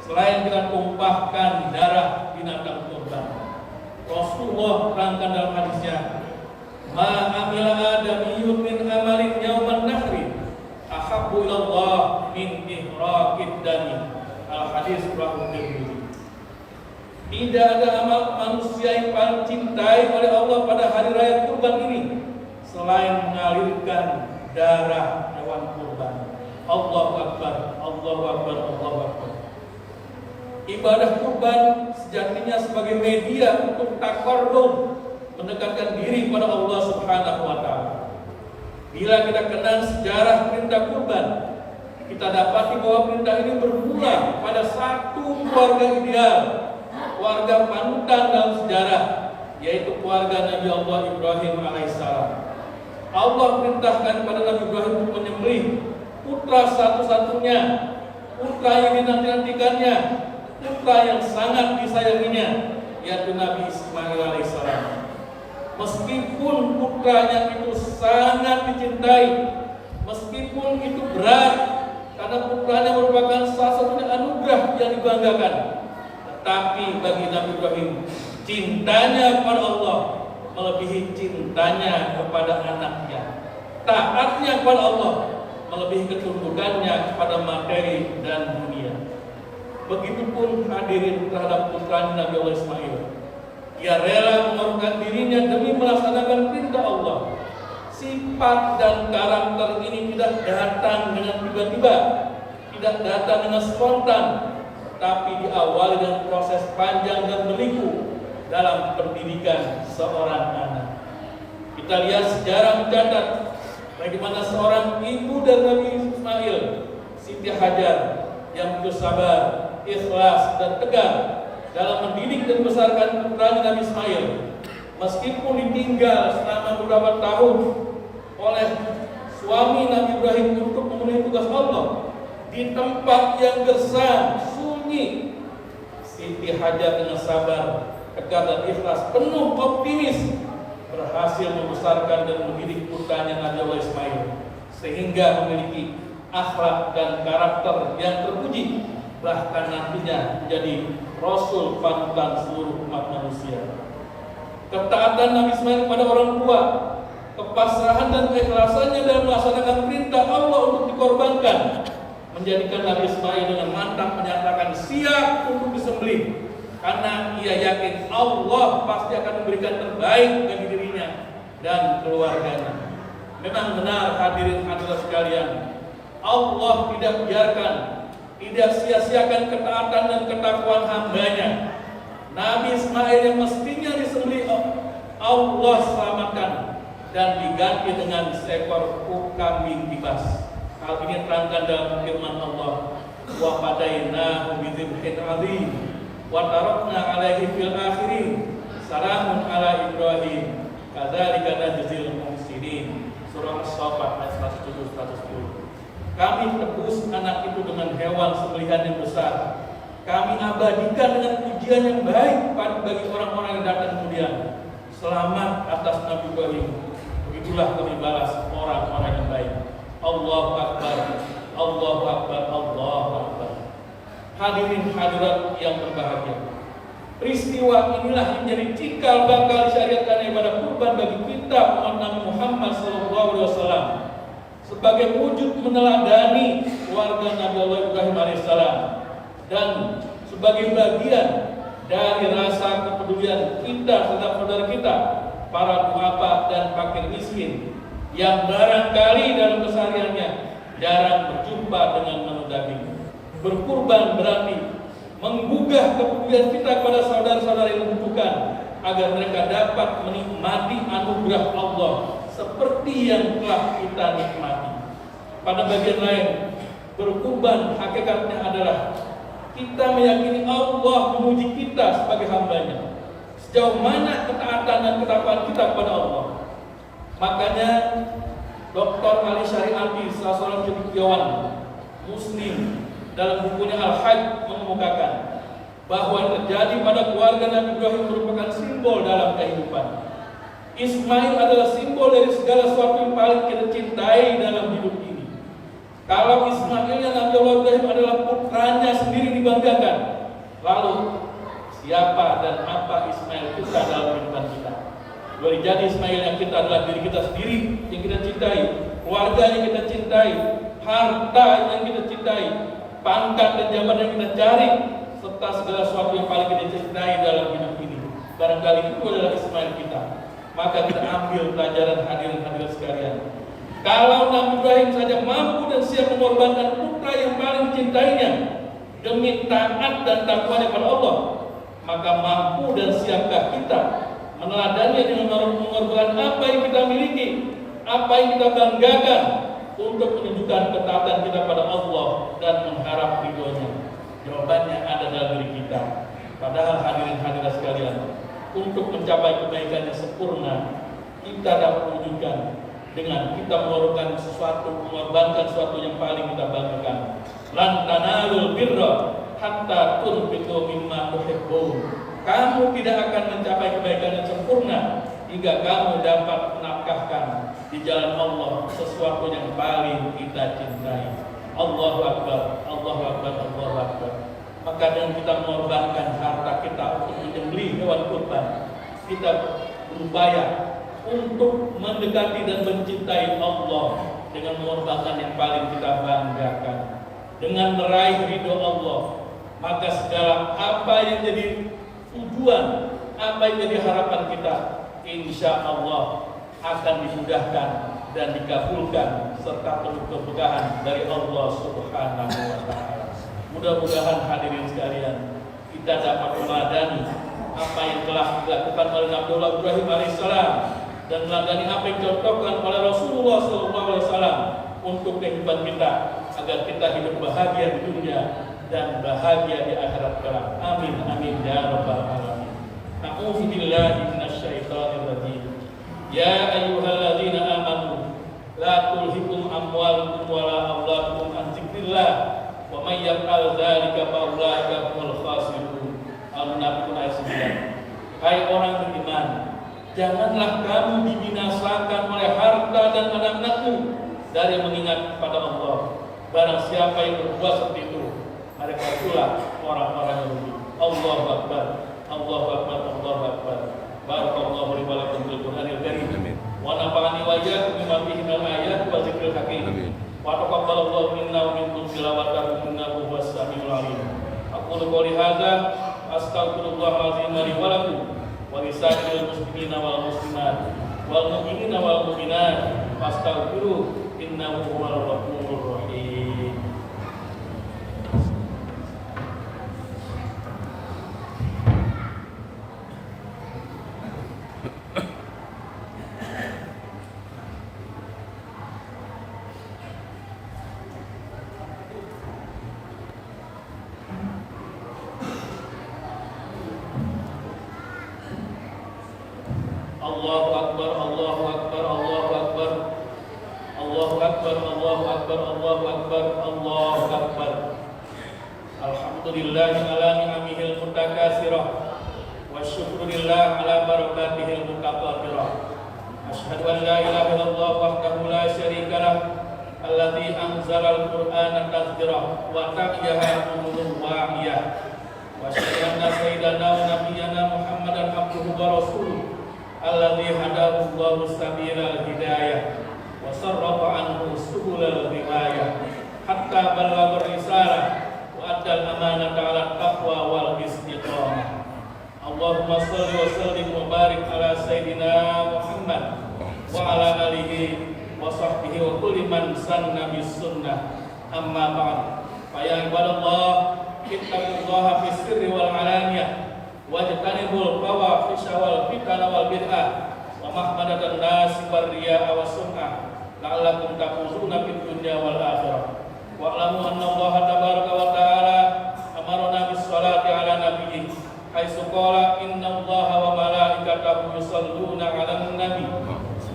selain dengan tumpahkan darah binatang kurban. Rasulullah terangkan dalam hadisnya, "Ma amila adamiyyun min amalin yauman nahri ahabbu ilallah min ihraqid dami." Al-hadis rawahu Tirmidzi. Tidak ada amal manusia yang paling cintai oleh Allah pada hari raya kurban ini selain mengalirkan darah hewan kurban. Allahu Akbar, Allahu Akbar, Allahu Akbar. Ibadah kurban sejatinya sebagai media untuk taqarrub, mendekatkan diri kepada Allah Subhanahu wa taala. Bila kita kenal sejarah perintah kurban, kita dapati bahwa perintah ini bermula pada satu keluarga ideal, keluarga panutan dalam sejarah, yaitu keluarga Nabi Allah Ibrahim alaihissalam. Allah perintahkan kepada Nabi Ibrahim untuk menyembelih putra satu-satunya, putra yang dinanti-nantikannya, putra yang sangat disayanginya, yaitu Nabi Ismail alaihissalam. Meskipun putranya itu sangat dicintai, meskipun itu berat, karena putranya merupakan salah satunya anugerah yang dibanggakan, tetapi bagi Nabi Ibrahim, cintanya kepada Allah melebihi cintanya kepada anaknya, taatnya kepada Allah melebihi ketundukannya kepada materi dan dunia. Begitupun hadirin terhadap putranya Nabi Allah Ismail. Ia rela mengorbankan dirinya demi melaksanakan perintah Allah. Sifat dan karakter ini tidak datang dengan tiba-tiba, tidak datang dengan spontan, tapi diawali dengan proses panjang dan berliku dalam pendidikan seorang anak. Kita lihat sejarah mencatat bagaimana seorang ibu dari Nabi Ismail, Siti Hajar, yang begitu sabar, ikhlas dan tegar dalam mendidik dan membesarkan putranya Nabi Ismail. Meskipun ditinggal selama beberapa tahun oleh suami Nabi Ibrahim untuk memenuhi tugas Allah di tempat yang gersang, sunyi, Siti Hajar dengan sabar, tegar dan ikhlas, penuh optimis, berhasil membesarkan dan mendidik putranya Nabi Allah Ismail sehingga memiliki akhlak dan karakter yang terpuji, bahkan nantinya menjadi Rasul panutan seluruh umat manusia. Ketaatan Nabi Ismail kepada orang tua, kepasrahan dan keikhlasannya dalam melaksanakan perintah Allah untuk dikorbankan, menjadikan Nabi Ismail dengan mantap menyatakan siap untuk disembelih, karena ia yakin Allah pasti akan memberikan terbaik bagi dirinya dan keluarganya. Memang benar hadirin hadirat sekalian, Allah tidak biarkan, tidak sia-siakan ketaatan dan ketakwaan hambanya. Nabi Ismail yang mestinya disembelih Allah selamatkan dan diganti dengan seekor kambing kibas. Hal ini terangkan dalam firman Allah, wa qadainahu bidzibhin adzim wa tarakna alaihi fil akhirin salamun ala Ibrahim kadzalika najzil muhsinin. Surah As-Saffat ayat 107-110. Kami tebus anak itu dengan hewan sembelihan yang besar. Kami abadikan dengan pujian yang baik bagi orang-orang yang datang kemudian. Selamat atas Nabi Ibrahim. Begitulah kami balas orang-orang yang baik. Allahu Akbar, Allahu Akbar, Allahu Akbar. Hadirin hadirat yang berbahagia, peristiwa inilah yang menjadi cikal bakal syariatkan ibadah kurban bagi kita umat Nabi Muhammad SAW sebagai wujud meneladani keluarga Nabi Allah Ibrahim alaihissalam dan sebagai bagian dari rasa kepedulian kita terhadap saudara kita, para duafa dan fakir miskin yang barangkali dalam kesehariannya jarang berjumpa dengan menu daging. Berkurban berarti menggugah kepedulian kita kepada saudara-saudara yang membutuhkan agar mereka dapat menikmati anugerah Allah seperti yang telah kita nikmati. Pada bagian lain, berkurban hakikatnya adalah kita meyakini Allah memuji kita sebagai hambanya. Sejauh mana ketaatan dan ketakwaan kita kepada Allah. Makanya Dr. Ali Syariati, salah seorang cendekiawan Muslim, dalam bukunya Al-Hajj mengemukakan bahwa yang terjadi pada keluarga Nabi Ibrahim merupakan simbol dalam kehidupan. Ismail adalah simbol dari segala sesuatu yang paling kita cintai dalam hidup ini. Kalau Ismailnya Nabi Allah Ibrahim adalah putranya sendiri dibanggakan, lalu siapa dan apa Ismail kita dalam kehidupan kita? Boleh jadi Ismailnya kita adalah diri kita sendiri yang kita cintai, keluarga yang kita cintai, harta yang kita cintai, pangkat dan jabatan yang kita cari, serta segala sesuatu yang paling kita cintai dalam hidup ini. Barangkali itu adalah Ismail kita. Maka kita ambil pelajaran hadirin-hadirin sekalian. Kalau Nabi Ibrahim saja mampu dan siap mengorbankan putra yang paling dicintainya demi taat dan takwanya pada Allah, maka mampu dan siapkah kita meneladani dengan mengorbankan apa yang kita miliki, apa yang kita banggakan untuk menunjukkan ketaatan kita pada Allah dan mengharap ridhonya? Jawabannya ada dalam diri kita. Padahal hadirin-hadirat sekalian, untuk mencapai kebaikan yang sempurna, kita dapat mewujudkan dengan kita mengorbankan mengorbankan sesuatu yang paling kita banggakan. Lan tanalul birra hatta tunfiqu mimma tuhibbun. Kamu tidak akan mencapai kebaikan yang sempurna hingga kamu dapat menafkahkan di jalan Allah sesuatu yang paling kita cintai. Allahu Akbar, Allahu Akbar, Allahu Akbar. Maka dengan kita mengorbankan harta kita untuk menyembelih hewan kurban, kita berupaya untuk mendekati dan mencintai Allah dengan mengorbankan yang paling kita banggakan, dengan meraih ridho Allah. Maka segala apa yang jadi tujuan, apa yang jadi harapan kita, insya Allah akan dimudahkan dan dikabulkan serta penuh keberkahan dari Allah Subhanahu wa Ta'ala. Mudah-mudahan hadirin sekalian, kita dapat meladani apa yang telah dilakukan oleh Nabi Allah Ibrahim alaihissalam dan meladani apa yang dicontohkan oleh Rasulullah SAW untuk kehidupan kita, agar kita hidup bahagia di dunia dan bahagia di akhirat kelak. Amin amin ya rabbal alamin. A'udzu billahi minasyaitonir rajim. Ya ayyuhalladzina amanu la tulhikum amwalukum wala auladukum an dzikrillah wa may yaf'al dzalika fa ulaika humul khasirun. Al-Munafiqun ayat 9. Hai orang beriman, janganlah kamu dibinasakan oleh harta dan anak-anakmu dari mengingat kepada Allah. Barang siapa yang berbuat seperti itu, mereka itulah orang-orang yang rugi. Allahu Akbar, Allahu Akbar, Allahu Akbar. Barakallahu li wa lakum bil Qur'anil Karim. Wa nafa'ani wa iyyakum bima fihi minal ayati wa dzikril hakim. Wa taqabbalallahu minna wa minkum tilawatahu innahu huwas samiul alim. Aqulu qouli hadza astaghfirullahal azim li wa lakum wa lisairil muslimina wal muslimat wal mu'minina wal mu'minat fastaghfiruhu innahu huwal ghafurur rahim. Allahu Akbar, Allahu Akbar, Allahu Akbar. Allahu Akbar, Allahu Akbar, Allahu Akbar, Allahu Akbar. Alhamdulillahi ala ni'amihil mutakasirah wa syukurillah ala barakatihil mutaqatirah. Asyhadu an la ilaha illallah wahdahu la syarika lah alladzi anzalal qur'ana tadhkirah wa taqiyaha umurun wa'iyah. Wa asyhadu anna sayyidana wa nabiyyana Muhammadan abduhu wa rasuluh alladzi hadahu Allahu sabilal hidayah wa sarrafa anhu subulal riwayah hatta balagha risalah wa adda al-amanata 'ala taqwa wal istiqamah. Allahumma shalli wa sallim wa barik ala sayyidina Muhammad wa ala alihi wa sahbihi wa kulli man sanna bis sunnah. Amma ba'd. Fa ya ibadallah, ittaqullaha fis sirri wal alaniyah wajtanibul fawahisha wal fitana wal bid'ah wa mahmadatan nasi wal riya'a was sum'ah la'allakum tafuzuna fid dunya wal akhirah. Wa'lamu anna Allah tabaraka wa ta'ala amarna bis salati ala nabiyyi haitsu qala inna Allaha wa malaikatahu yusholluna 'alan nabi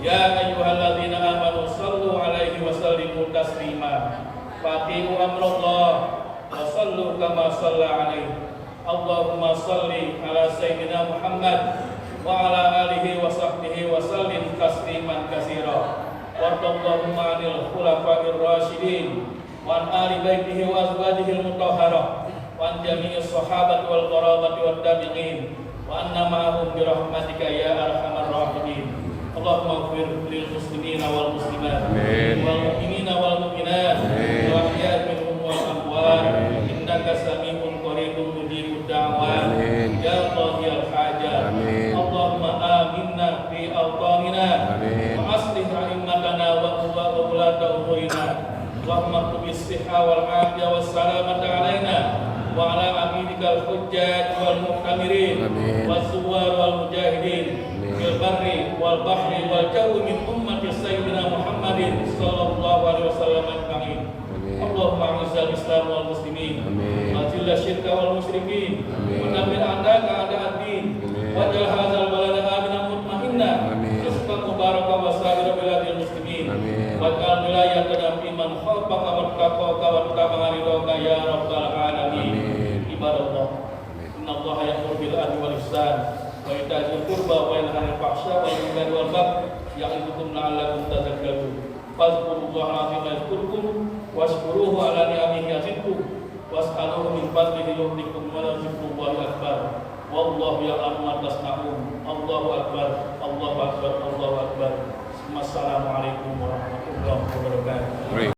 ya ayyuhalladzina amanu shallu 'alaihi wa sallimu taslima. Fatihu amrullah wa sallu kama shalla 'alaihi. Allahumma salli ala sayyidina Muhammad wa ala alihi wa sahbihi wa sallim tasliman katsira. Wa Allahumma 'anil khulafa'ir rasyidin wa an ali baitihi wa azwajihi al-mutahharah wa an jami'is sahabati wal qarabati wat tabi'in wa anna ma'ahum bi rahmatika ya arhamar rahimin. Allahumma ighfir lil muslimina wal muslimat wal mu'minina wal mu'minat wal ahya'i minhum wal amwat innaka sami'un qaribun mujibud da'wat ya qadiyal hajat. Allahumma aminna fi awtanina wa aslih a'immatana wa ulata umurina. Allahumma qbil sihha wal afiyah was salamata alaina wa ala abidikal hujjaj wal mu'tamirin was suwar wal mujahidin fil barri wal bahri wal jawi min ummati sayyidina Muhammadin sallallahu alaihi wasallam ajma'in. Allahumma izzil islam wal muslimin wa zil syirka wal musyrikin wa dammir a'daka a'da'ad-din waj'al hadzal balada aminan mutma'inna rizqan mubarakan wa sa'ira biladil muslimin waj'al wilayatana fi man khafaka wattaqaka wattaba'a ridhaka ya rabbal alamin. Ibadallah, innallaha ya'muru bil adli wal ihsan wa ita'i dzil qurba wa yanha 'anil fahsya'i wal munkari wal baghi ya'idukum la'allakum tadhakkarun. Fadhkurullaha 'azima yadhkurkum washkuruhu 'ala ni'amihi yazidkum was'aluhu min fadlihi yu'tikum wa la dzikrullahi akbar. Wallahu ya'lamu ma tasna'un. Allahu akbar, Allahu akbar, Allahu akbar. Wassalamualaikum warahmatullahi wabarakatuh.